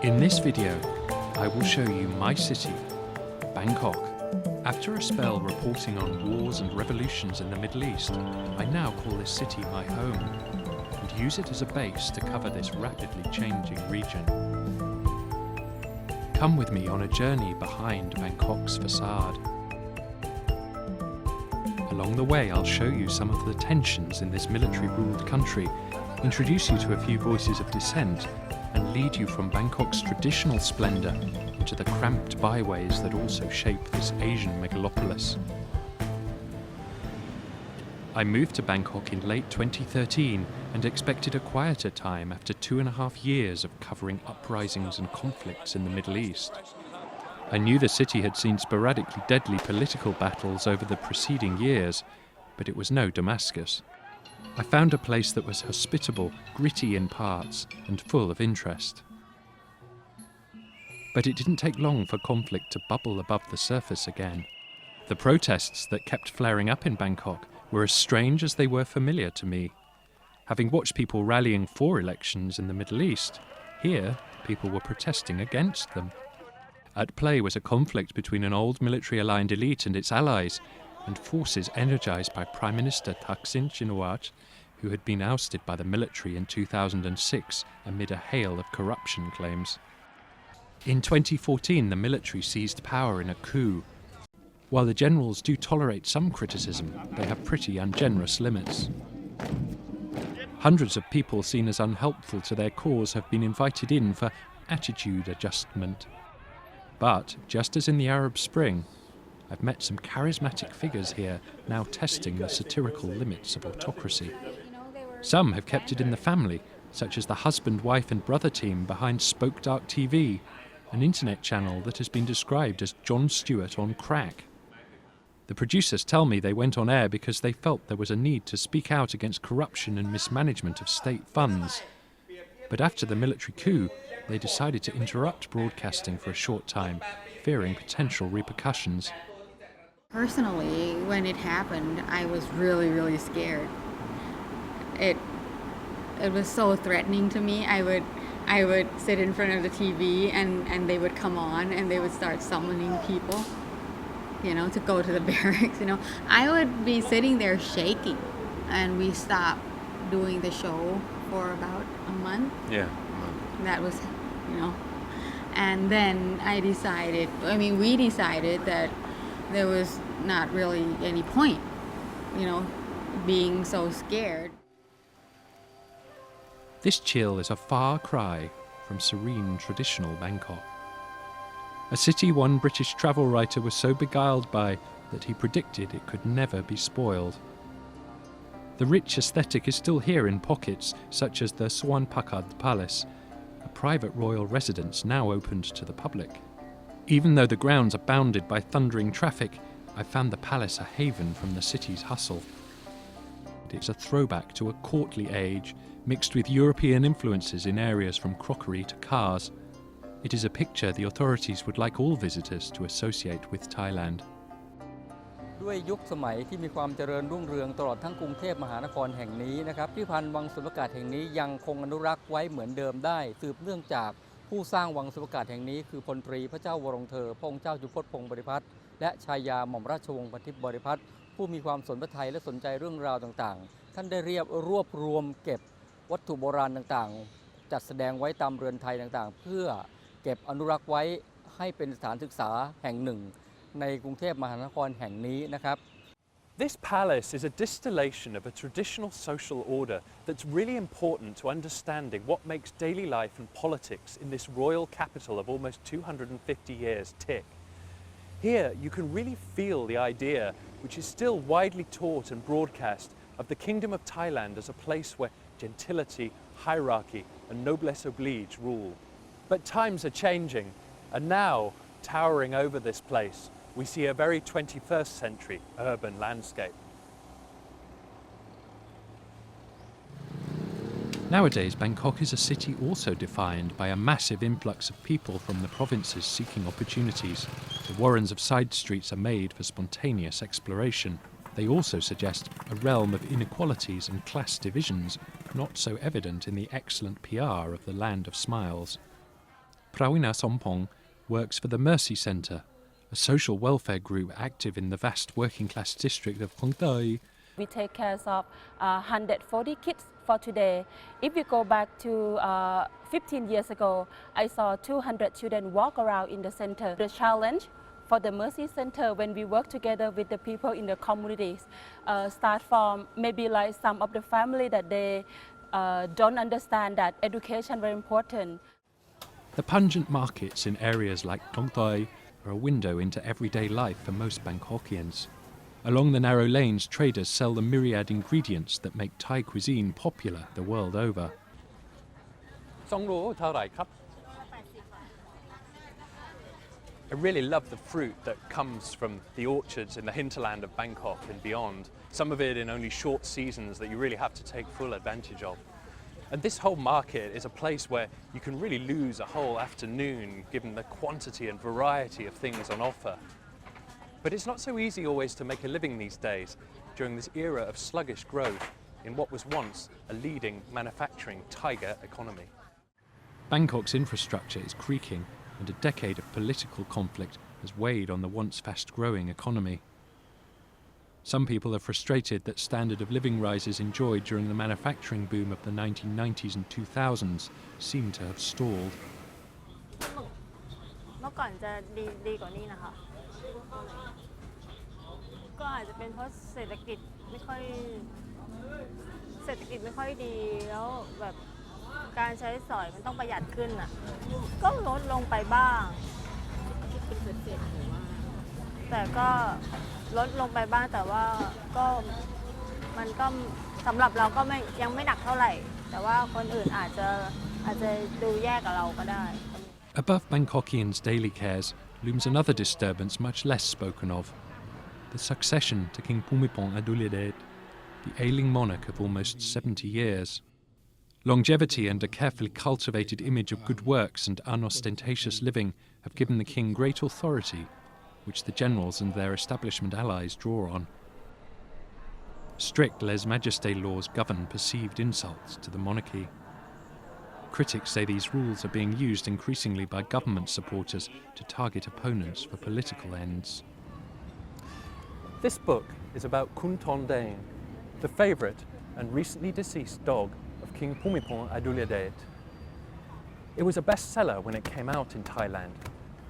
In this video, I will show you my city, Bangkok. After a spell reporting on wars and revolutions in the Middle East, I now call this city my home and use it as a base to cover this rapidly changing region. Come with me on a journey behind Bangkok's facade. Along the way, I'll show you some of the tensions in this military-ruled country, introduce you to a few voices of dissent, and lead you from Bangkok's traditional splendour into the cramped byways that also shape this Asian megalopolis. I moved to Bangkok in late 2013 and expected a quieter time after 2.5 years of covering uprisings and conflicts in the Middle East. I knew the city had seen sporadically deadly political battles over the preceding years, but it was no Damascus. I found a place that was hospitable, gritty in parts, and full of interest. But it didn't take long for conflict to bubble above the surface again. The protests that kept flaring up in Bangkok were as strange as they were familiar to me. Having watched people rallying for elections in the Middle East, here people were protesting against them. At play was a conflict between an old military-aligned elite and its allies, and forces energised by Prime Minister Thaksin Shinawatra, who had been ousted by the military in 2006 amid a hail of corruption claims. In 2014, the military seized power in a coup. While the generals do tolerate some criticism, they have pretty ungenerous limits. Hundreds of people seen as unhelpful to their cause have been invited in for attitude adjustment. But, just as in the Arab Spring, I've met some charismatic figures here now testing the satirical limits of autocracy. Some have kept it in the family, such as the husband, wife and brother team behind Spoke Dark TV, an internet channel that has been described as Jon Stewart on crack. The producers tell me they went on air because they felt there was a need to speak out against corruption and mismanagement of state funds. But after the military coup, they decided to interrupt broadcasting for a short time, fearing potential repercussions. Personally, when it happened, I was really scared. It was so threatening to me. I would sit in front of the TV and they would come on and they would start summoning people, to go to the barracks, I would be sitting there shaking, and we stopped doing the show for about a month. Yeah. That was, and then we decided that there was not really any point, being so scared. This chill is a far cry from serene traditional Bangkok. A city one British travel writer was so beguiled by that he predicted it could never be spoiled. The rich aesthetic is still here in pockets, such as the Swanpakad Palace, a private royal residence now opened to the public. Even though the grounds are bounded by thundering traffic, I found the palace a haven from the city's hustle. It's a throwback to a courtly age, mixed with European influences in areas from crockery to cars. It is a picture the authorities would like all visitors to associate with Thailand. ด้วยยุคสมัยที่มีความเจริญรุ่งเรืองตลอดทั้งกรุงเทพมหานครแห่งนี้นะครับพิพิธภัณฑ์วังสุลกาศแห่งนี้ยังคงอนุรักษ์ไว้เหมือนเดิมได้สืบเนื่องจากผู้สร้างวังสุลกาศแห่งนี้คือพลตรีพระเจ้าวรวงเธอพระองค์เจ้าจุฑพจน์พงศ์บริพัตรและชายาหม่อมราชวงศ์พันทิพย์บริพัตรผู้มีความสนพระทัยและสนใจเรื่องราวต่างๆท่านได้รวบรวมเก็บวัตถุโบราณต่างๆจัดแสดงไว้ตามเรือนไทยต่างๆเพื่อเก็บอนุรักษ์ไว้ให้เป็นสถานศึกษาแห่งหนึ่งในกรุงเทพมหานครแห่งนี้นะครับ This palace is a distillation of a traditional social order that's really important to understanding what makes daily life and politics in this royal capital of almost 250 years tick. Here you can really feel the idea, which is still widely taught and broadcast, of the Kingdom of Thailand as a place where gentility, hierarchy and noblesse oblige rule. But times are changing, and now, towering over this place, we see a very 21st century urban landscape. Nowadays, Bangkok is a city also defined by a massive influx of people from the provinces seeking opportunities. The warrens of side streets are made for spontaneous exploration. They also suggest a realm of inequalities and class divisions not so evident in the excellent PR of the Land of Smiles. Prawina Sompong works for the Mercy Centre, a social welfare group active in the vast working-class district of Khon Toi. We take care of 140 kids for today. If you go back to 15 years ago, I saw 200 children walk around in the center. The challenge for the Mercy Center when we work together with the people in the communities start from maybe like some of the family that they don't understand that education is very important. The pungent markets in areas like Khon Toi are a window into everyday life for most Bangkokians. Along the narrow lanes, traders sell the myriad ingredients that make Thai cuisine popular the world over. I really love the fruit that comes from the orchards in the hinterland of Bangkok and beyond, some of it in only short seasons that you really have to take full advantage of. And this whole market is a place where you can really lose a whole afternoon given the quantity and variety of things on offer. But it's not so easy always to make a living these days during this era of sluggish growth in what was once a leading manufacturing tiger economy. Bangkok's infrastructure is creaking, and a decade of political conflict has weighed on the once fast-growing economy. Some people are frustrated that standard of living rises enjoyed during the manufacturing boom of the 1990s and 2000s seem to have stalled. เมื่อก่อนจะดีกว่านี้นะคะก็อาจจะเป็นเพราะเศรษฐกิจไม่ค่อยดีแล้วแบบการใช้สอยมันต้องประหยัดขึ้นอ่ะก็ลดลงไปบ้างแต่ก็ลดลงไปบ้างแต่ว่าก็มันก็สำหรับเราก็ยังไม่หนักเท่าไหร่แต่ว่าคนอื่นอาจจะดูแย่กับเราก็ได้ Above Bangkokians' daily cares looms another disturbance much less spoken of: the succession to King Bhumibol Adulyadej, the ailing monarch of almost 70 years. Longevity and a carefully cultivated image of good works and unostentatious living have given the king great authority, which the generals and their establishment allies draw on. Strict lèse-majesté laws govern perceived insults to the monarchy. Critics say these rules are being used increasingly by government supporters to target opponents for political ends. This book is about Kun Tondeng, the favourite and recently deceased dog of King Bhumibol Adulyadej. It was a bestseller when it came out in Thailand,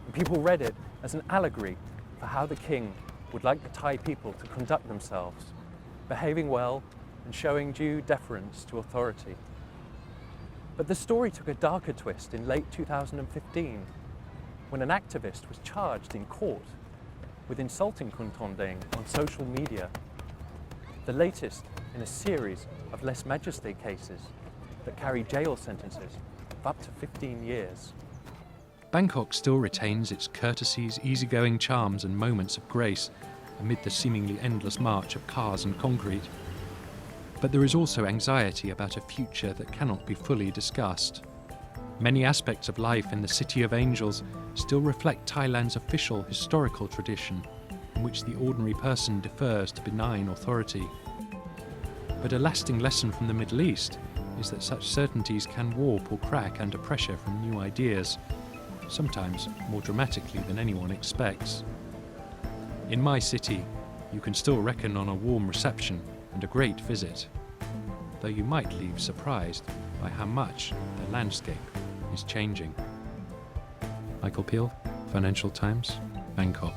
and people read it as an allegory for how the king would like the Thai people to conduct themselves, behaving well and showing due deference to authority. But the story took a darker twist in late 2015, when an activist was charged in court with insulting Kun Tondeng on social media, the latest in a series of lèse-majesté cases that carry jail sentences of up to 15 years. Bangkok still retains its courtesies, easygoing charms and moments of grace amid the seemingly endless march of cars and concrete. But there is also anxiety about a future that cannot be fully discussed. Many aspects of life in the City of Angels still reflect Thailand's official historical tradition, in which the ordinary person defers to benign authority. But a lasting lesson from the Middle East is that such certainties can warp or crack under pressure from new ideas, sometimes more dramatically than anyone expects. In my city, you can still reckon on a warm reception and a great visit, though you might leave surprised by how much the landscape is changing. Michael Peel, Financial Times, Bangkok.